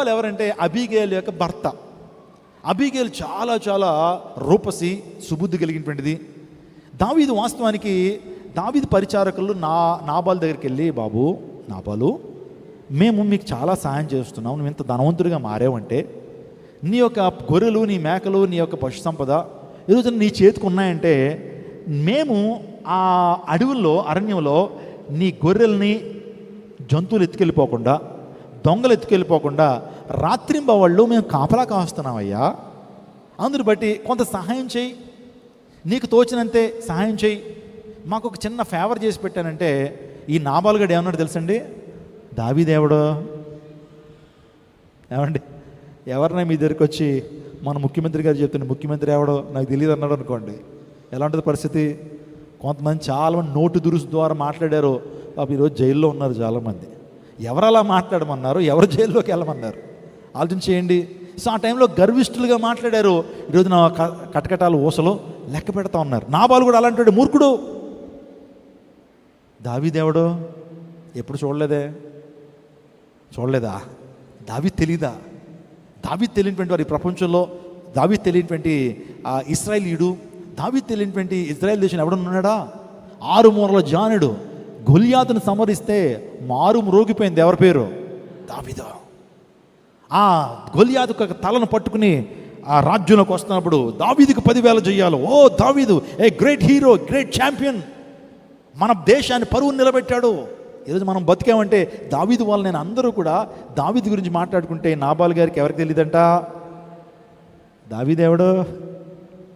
Nabal ఎవరంటే అబీగేల్ యొక్క భర్త. అబీగేల్ చాలా చాలా రూపసి, సుబుద్ధి కలిగినటువంటిది. దావీదు వాస్తవానికి దావీదు పరిచారకులు నాబాల్ దగ్గరికి వెళ్ళి, బాబు నాబాలు, మేము మీకు చాలా సహాయం చేస్తున్నాం, నువ్వు ఇంత ధనవంతుడిగా మారేవంటే నీ యొక్క గొర్రెలు, నీ మేకలు, నీ యొక్క పశు సంపద ఈరోజు నీ చేతికి ఉన్నాయంటే మేము ఆ అడవుల్లో, అరణ్యంలో నీ గొర్రెల్ని జంతువులు ఎత్తుకెళ్ళిపోకుండా, దొంగలు ఎత్తుకెళ్ళిపోకుండా రాత్రింబవళ్ళు మేము కాపలా కాస్తున్నామయ్యా. అందుని బట్టి కొంత సహాయం చేయి, నీకు తోచినంతే సహాయం చేయి, మాకు ఒక చిన్న ఫేవర్ చేసి పెట్టానంటే ఈ నాబాలుగాడు ఏమన్నాడు తెలుసండి? దావీదేవుడు ఏమండి, ఎవరినైనా మీ దగ్గరికి వచ్చి మన ముఖ్యమంత్రి గారు చెప్తున్న ముఖ్యమంత్రి ఎవడో నాకు తెలియదు అన్నాడు అనుకోండి, ఎలా ఉంటుంది పరిస్థితి? కొంతమంది చాలామంది నోటు దురుసు ద్వారా మాట్లాడారు, పాపం ఈరోజు జైల్లో ఉన్నారు చాలామంది. ఎవరు అలా మాట్లాడమన్నారు? ఎవరు జైల్లోకి వెళ్ళమన్నారు? ఆలోచన చేయండి. సో ఆ టైంలో గర్విష్ఠులుగా మాట్లాడారు, ఈరోజు నా కటకటాలు ఊసలు లెక్క పెడతా ఉన్నారు. నాబాలు కూడా అలాంటి మూర్ఖుడు. దావీదేవుడు ఎప్పుడు చూడలేదా? దావీదు తెలీదా? దావీదు తెలియనటువంటి వారి ప్రపంచంలో, దావీదు తెలియనటువంటి ఇశ్రాయేలీయుడు, దావీదు తెలియనటువంటి ఇజ్రాయెల్ దేశం ఎవడన్నాడా? 6 మూరల జానుడు గొలియాతును సమరిస్తే మారు మ్రోగిపోయింది. ఎవరి పేరు? దావీదు. ఆ గొలియాతు తలను పట్టుకుని ఆ రాజ్యంలోకి వస్తున్నప్పుడు దావీదుకు 10,000 జయాలు. ఓ దావీదు a great hero, great champion, మన దేశాన్ని పరువు నిలబెట్టాడు. ఈరోజు మనం బతికామంటే దావీదు వల్ల. నేను అందరూ కూడా దావీదు గురించి మాట్లాడుకుంటే నాబాల్ గారికి ఎవరికి తెలియదంట? దావీదు ఎవడు?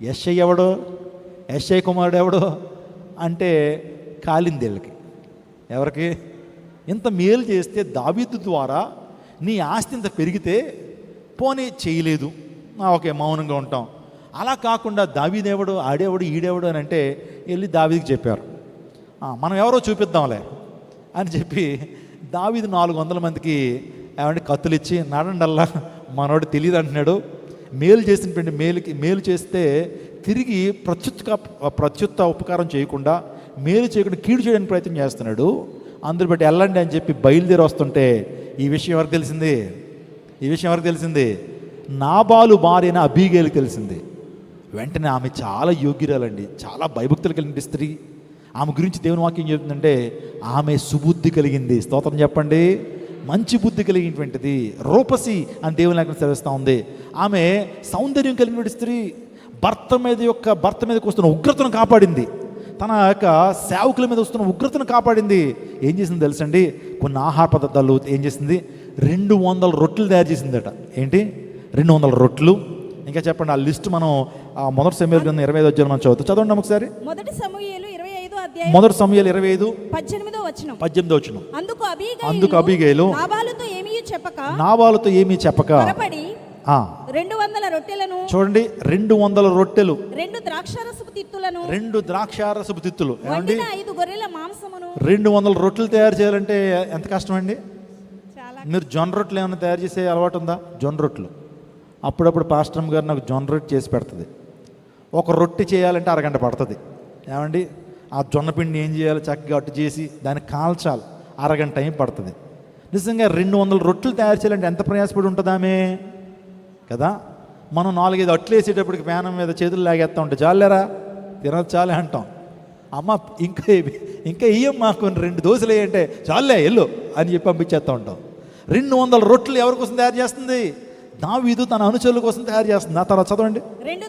యెషై ఎవడు? యెషై కుమారుడు ఎవడు అంటే కాలింది వీళ్ళకి. ఎవరికి? ఇంత మేలు చేస్తే దావీదు ద్వారా నీ ఆస్తి ఇంత పెరిగితే పోనీ చేయలేదు, ఓకే మౌనంగా ఉంటాం. అలా కాకుండా దావీదేవుడు, ఆడేవాడు, ఈడేవాడు అని అంటే వెళ్ళి దావీదుకి చెప్పారు, మనం ఎవరో చూపిద్దాంలే అని చెప్పి దావీదు 400 మందికి ఏమంటే కత్తులు ఇచ్చి, నడండల్లా మనోడు తెలియదు అంటున్నాడు. మేలు చేసినటువంటి మేలు చేస్తే తిరిగి ప్రత్యుత్త ఉపకారం చేయకుండా, మేలు చేయకుండా కీడు చేయడానికి ప్రయత్నం చేస్తున్నాడు. అందరు బట్టి వెళ్ళండి అని చెప్పి బయలుదేరి వస్తుంటే ఈ విషయం ఎవరికి తెలిసింది? నాబాలు భార్య అయిన అబీగేలుకి తెలిసింది. వెంటనే ఆమె చాలా యోగ్యురాలండి, చాలా భయభక్తులు కలిగిన స్త్రీ. ఆమె గురించి దేవుని వాక్యం చెబుతుందంటే ఆమె సుబుద్ధి కలిగింది. స్తోత్రం చెప్పండి. మంచి బుద్ధి కలిగినటువంటిది, రూపసి అని దేవుని వాక్యం సెలవిస్తూ ఉంది. ఆమె సౌందర్యం కలిగినటువంటి స్త్రీ. భర్త మీదకి వస్తున్న ఉగ్రతను కాపాడింది. తన యొక్క సేవకుల మీద వస్తున్న ఉగ్రతను కాపాడింది. ఏం చేసింది తెలుసండి? కొన్ని ఆహార పదార్థాలు ఏం చేసింది? 200 రొట్టెలు తయారు చేసిందట. ఏంటి? 200 రొట్టెలు. ఇంకా చెప్పండి ఆ లిస్ట్ మనం మొదటి సమూయేలు 25 అధ్యాయం మనం చదవండి ఒకసారి. మొదటి సమూయేలు 25 18వ వచనం. అందుకు అబీగైలు నాబాలుతో ఏమీ చెప్పక 200 రొట్టెలను, చూడండి 200 రొట్టెలు, 2 ద్రాక్షారసపు తిత్తులను, 2 ద్రాక్షారసపు తిత్తులు, 5 గొర్రెల మాంసమును. 200 రొట్టెలు తయారు చేయాలంటే ఎంత కష్టం అండి? మీరు జొన్న రొట్టెలు ఏమైనా తయారు చేసే అలవాటు ఉందా? జొన్న రొట్టెలు అప్పుడప్పుడు పాస్టర్ గారు నాకు జొన్న రొట్టె చేసి పెడుతుంది. ఒక రొట్టె చేయాలంటే అరగంట పడుతుంది. ఏమండి ఆ జొన్న పిండిని ఏం చేయాలి? చక్కగా అట్టు చేసి దాన్ని కాల్చాలి, అరగంట టైం పడుతుంది. నిజంగా 200 రొట్టెలు తయారు చేయాలంటే ఎంత ప్రయాసపడి ఉంటుందామే కదా. మనం 4-5 అట్లు వేసేటప్పటికి పేనం మీద చేతులు లాగేస్తూ ఉంటే చాలేరా తినచాలే అంటాం. అమ్మ ఇంకా ఇయ్యం మాకు 2 దోశలు వేయంటే చాలే ఎల్లు అని చెప్పి పంపించేస్తూ ఉంటాం. 200 రొట్టెలు ఎవరి కోసం తయారు చేస్తుంది? దావీదు తన అనుచరుల కోసం తయారు చేస్తుంది. ఆ తర్వాత చదవండి. 2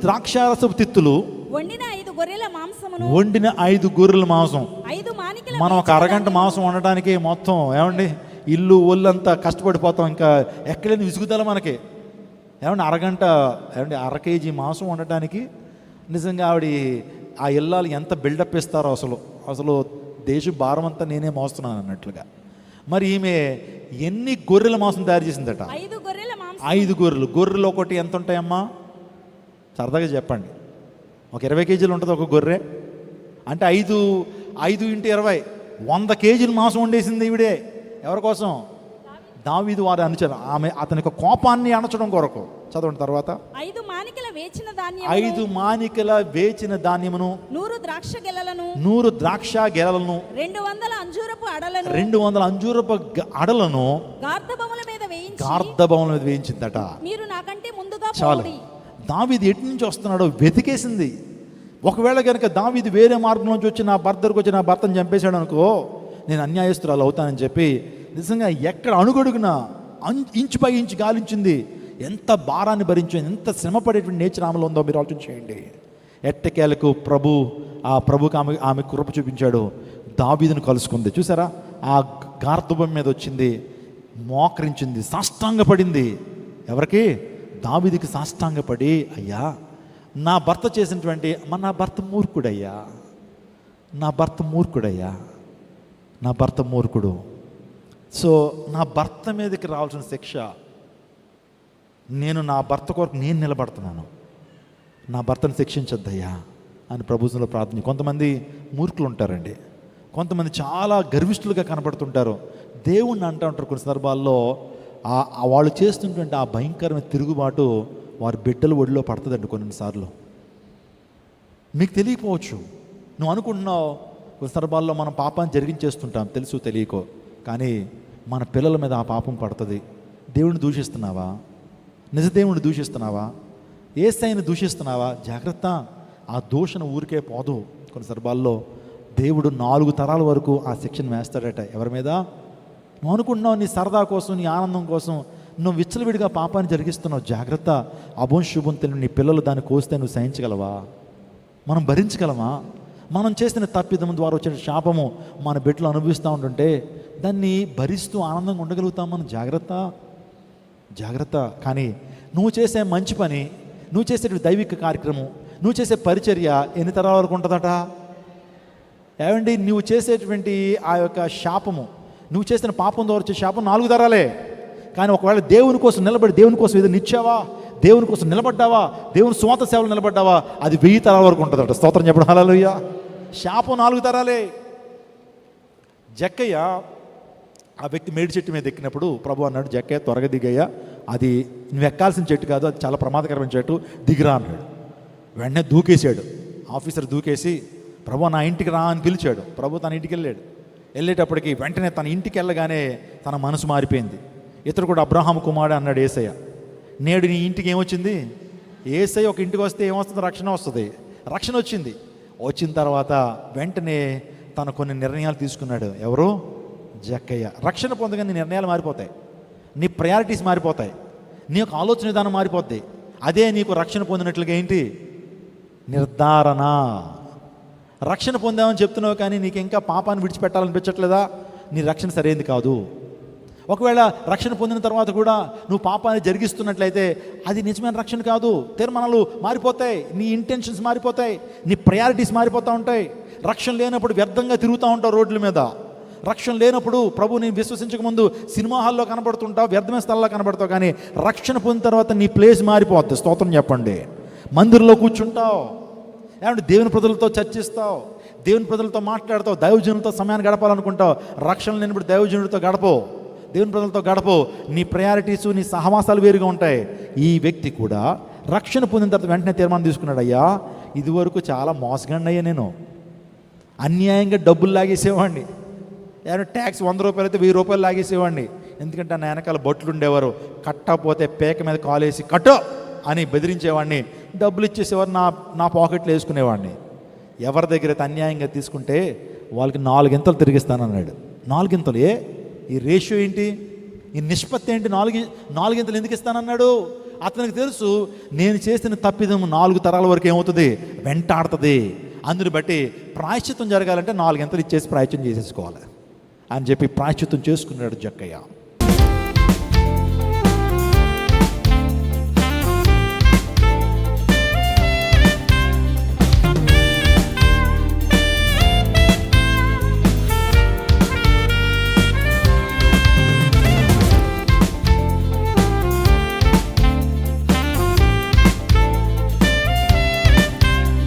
ద్రాక్షారసపు తిత్తులు, వండిన 5 గొర్రెల మాంసమును, వండిన 5 గొర్రెల మాంసం. 5 మానికల. మనం ఒక అరగంట మాంసం వండడానికి మొత్తం ఏమండి ఇల్లు ఒళ్ళంతా కష్టపడిపోతాం. ఇంకా ఎక్కడైనా విసుగుదల మనకి. ఏమండి అరగంట ఏమండి 1/2 కేజీ మాంసం వండటానికి నిజంగా ఆ ఇల్లాలు ఎంత బిల్డప్ ఇస్తారో అసలు దేశ భారం అంతా నేనే మోస్తున్నాను అన్నట్లుగా. మరి ఈమె ఎన్ని గొర్రెల మాంసం తయారు చేసిందట? 5 గొర్రెల మాంసం. 5 గొర్రెలు ఒకటి ఎంత ఉంటాయమ్మా? సరదాగా చెప్పండి. ఒక 20 కేజీలు ఉంటుంది ఒక గొర్రె అంటే 5 × 20 100 కేజీలు మాంసం వండేసింది ఈవిడే. ఎవరి కోసం? దావీదు వారి అనుచరు. అతని యొక్క కోపాన్ని అణచడం కొరకు. చదవండి తర్వాత. 5 మానికల వేచి వేచిన ధాన్యం 5 మానికల వేచిన ధాన్యమును 100 ద్రాక్ష గెలలను 100 ద్రాక్ష గెలలను 200 అంజూరపు అడలను 200 అంజూరపు అడలను గార్ధబముల మీద వేయించి గార్ధబముల మీద వేయించిందట. మీరు నాకంటే ముందుగా చాలు. పోవుడి. దావీదు ఎటు నుంచి వస్తున్నాడో వెతికేసింది. ఒకవేళ కనుక దావీదు వేరే మార్గంలోంచి వచ్చి నా భర్త దగ్గరకు వచ్చి నా భర్తను చంపేశాడు అనుకో, నేను అన్యాయస్తురాలు అవుతానని చెప్పి నిజంగా ఎక్కడ అణుగడుగున ఇంచు పై ఇంచు గాలించింది. ఎంత భారాన్ని భరించింది, ఎంత శ్రమపడేటువంటి నేచర్ ఆమెలో ఉందో మీరు ఆలోచన చేయండి. ఎట్టకేలకు ప్రభుకి ఆమె కృప చూపించాడు. దావీదును కలుసుకుంది. చూసారా, ఆ గార్ధబం మీద వచ్చింది, మోకరించింది, సాష్టాంగపడింది. ఎవరికి? దావీదుకి సాష్టాంగపడి, అయ్యా నా భర్త చేసినటువంటి నా భర్త మూర్ఖుడయ్యా, నా భర్త మూర్ఖుడయ్యా, నా భర్త మూర్ఖుడు. సో నా భర్త మీదకి రావాల్సిన శిక్ష, నేను నా భర్త కొరకు నేను నిలబడుతున్నాను, నా భర్తను శిక్షించొద్దయ్యా అని ప్రభుత్వంలో ప్రార్థన. కొంతమంది మూర్ఖులు ఉంటారండి, కొంతమంది చాలా గర్విష్ఠులుగా కనబడుతుంటారు. దేవుణ్ణి అంటూ ఉంటారు. కొన్ని సందర్భాల్లో వాళ్ళు చేస్తున్నటువంటి ఆ భయంకరమైన తిరుగుబాటు వారి బిడ్డల ఒడిలో పడుతుందండి కొన్నిసార్లు. మీకు తెలియకపోవచ్చు, నువ్వు అనుకుంటున్నావు. కొన్ని సందర్భాల్లో మనం పాపాన్ని జరిగించేస్తుంటాం తెలుసు తెలియకో, కానీ మన పిల్లల మీద ఆ పాపం పడుతుంది. దేవుడిని దూషిస్తున్నావా? నిజ దేవుడిని దూషిస్తున్నావా? యేసయ్యను దూషిస్తున్నావా? జాగ్రత్త, ఆ దూషణ ఊరికే పోదు. కొన్ని సందర్భాల్లో దేవుడు 4 తరాల వరకు ఆ శిక్షను వేస్తాడట. ఎవరి మీద? నువ్వు అనుకుంటున్నావు నీ సరదా కోసం, నీ ఆనందం కోసం నువ్వు విచ్చలవిడిగా పాపాన్ని జరిగిస్తున్నావు. జాగ్రత్త, అభం శుభం తెలియని నీ పిల్లలు దాన్ని కోస్తే నువ్వు సహించగలవా? మనం భరించగలమా? మనం చేసిన తప్పిదం ద్వారా వచ్చిన శాపము మన బిడ్డలు అనుభవిస్తూ ఉంటుంటే దాన్ని భరిస్తూ ఆనందంగా ఉండగలుగుతాం మనం. జాగ్రత్త, జాగ్రత్త. కానీ నువ్వు చేసే మంచి పని, నువ్వు చేసే దైవిక కార్యక్రమం, నువ్వు చేసే పరిచర్య ఎన్ని తరాల వరకు ఉంటుందట? ఏమండి, నువ్వు చేసేటువంటి ఆ యొక్క శాపము, నువ్వు చేసిన పాపం ద్వారా వచ్చే శాపం 4 తరాలే. కానీ ఒకవేళ దేవుని కోసం నిలబడి, దేవుని కోసం ఏదో నిచ్చావా, దేవుని కోసం నిలబడ్డావా, దేవుని స్వాత సేవలు నిలబడ్డావా, అది 1000 తరాల వరకు ఉంటుందట. స్తోత్రం చెప్పడం. హల్లెలూయా. శాపం 4 తరాలే. జక్కయ్య ఆ వ్యక్తి మేడి చెట్టు మీద ఎక్కినప్పుడు ప్రభు అన్నాడు, జక్కయ్య త్వరగా దిగయ్యా, అది నువ్వు ఎక్కాల్సిన చెట్టు కాదు, అది చాలా ప్రమాదకరమైన చెట్టు, దిగిరా అన్నాడు. వెంటనే దూకేశాడు. ఆఫీసర్ దూకేసి, ప్రభు నా ఇంటికి రా అని పిలిచాడు. ప్రభు తన ఇంటికి వెళ్ళాడు. వెళ్ళేటప్పటికి వెంటనే తన ఇంటికి వెళ్ళగానే తన మనసు మారిపోయింది. ఇతడు కూడా అబ్రహాము కుమారుడు అన్నాడు యేసయ్య. నేడు నీ ఇంటికి ఏమొచ్చింది? యేసయ్య ఒక ఇంటికి వస్తే ఏమొస్తుంది? రక్షణ వస్తుంది. రక్షణ వచ్చింది. వచ్చిన తర్వాత వెంటనే తను కొన్ని నిర్ణయాలు తీసుకున్నాడు. ఎవరు? జక్కయ్య. రక్షణ పొందగా నీ నిర్ణయాలు మారిపోతాయి, నీ ప్రయారిటీస్ మారిపోతాయి, నీ యొక్క ఆలోచన విధానం మారిపోద్ది. అదే నీకు రక్షణ పొందినట్లుగా ఏంటి? నిర్ధారణ. రక్షణ పొందామని చెప్తున్నావు కానీ నీకు ఇంకా పాపాన్ని విడిచిపెట్టాలనిపించట్లేదా? నీ రక్షణ సరైనది కాదు. ఒకవేళ రక్షణ పొందిన తర్వాత కూడా నువ్వు పాపాన్ని జరిగిస్తున్నట్లయితే అది నిజమైన రక్షణ కాదు. తీర్మానాలు మారిపోతాయి, నీ ఇంటెన్షన్స్ మారిపోతాయి, నీ ప్రయారిటీస్ మారిపోతూ ఉంటాయి. రక్షణ లేనప్పుడు వ్యర్థంగా తిరుగుతూ ఉంటావు రోడ్ల మీద. రక్షణ లేనప్పుడు ప్రభుని విశ్వసించక ముందు సినిమా హాల్లో కనబడుతుంటావు, వ్యర్థమైన స్థలంలో కనబడతావు. కానీ రక్షణ పొందిన తర్వాత నీ ప్లేస్ మారిపోద్ది. స్తోత్రం చెప్పండి. మందిరంలో కూర్చుంటావు, ఏమంటే దేవుని ప్రజలతో చర్చిస్తావు, దేవుని ప్రజలతో మాట్లాడతావు, దైవజనులతో సమయాన్ని గడపాలనుకుంటావు. రక్షణ లేనప్పుడు దైవజనుడితో గడపవు, దేవుని ప్రజలతో గడపవు. నీ ప్రయారిటీసు, నీ సహవాసాలు వేరుగా ఉంటాయి. ఈ వ్యక్తి కూడా రక్షణ పొందిన తర్వాత వెంటనే తీర్మానం తీసుకున్నాడు. అయ్యా, ఇదివరకు చాలా మోసగాండి అయ్యా, నేను అన్యాయంగా డబ్బులు లాగేసేవాడిని. ఏమైనా ట్యాక్స్ 100 రూపాయలు అయితే 1000 రూపాయలు లాగేసేవాడిని. ఎందుకంటే నా వెనకాల బొట్లు ఉండేవారు, కట్టకపోతే పేక మీద కాలేసి కట్టో అని బెదిరించేవాడిని. డబ్బులు ఇచ్చేసేవారు, నా పాకెట్లో వేసుకునేవాడిని. ఎవరి దగ్గర అయితే అన్యాయంగా తీసుకుంటే వాళ్ళకి 4 గింతలు తిరిగిస్తానన్నాడు. 4 గింతలు. ఈ రేషియో ఏంటి? ఈ నిష్పత్తి ఏంటి? 4 గింతలు ఎందుకు ఇస్తానన్నాడు? అతనికి తెలుసు నేను చేసిన తప్పిదం 4 తరాల వరకు ఏమవుతుంది? వెంటాడుతుంది. అందుని బట్టి ప్రాయశ్చిత్తం జరగాలంటే 4 గింతలు ఇచ్చేసి ప్రాయశ్చిత్తం చేసేసుకోవాలి అని చెప్పి ప్రాయశ్చిత్తం చేసుకున్నాడు జక్కయ్య.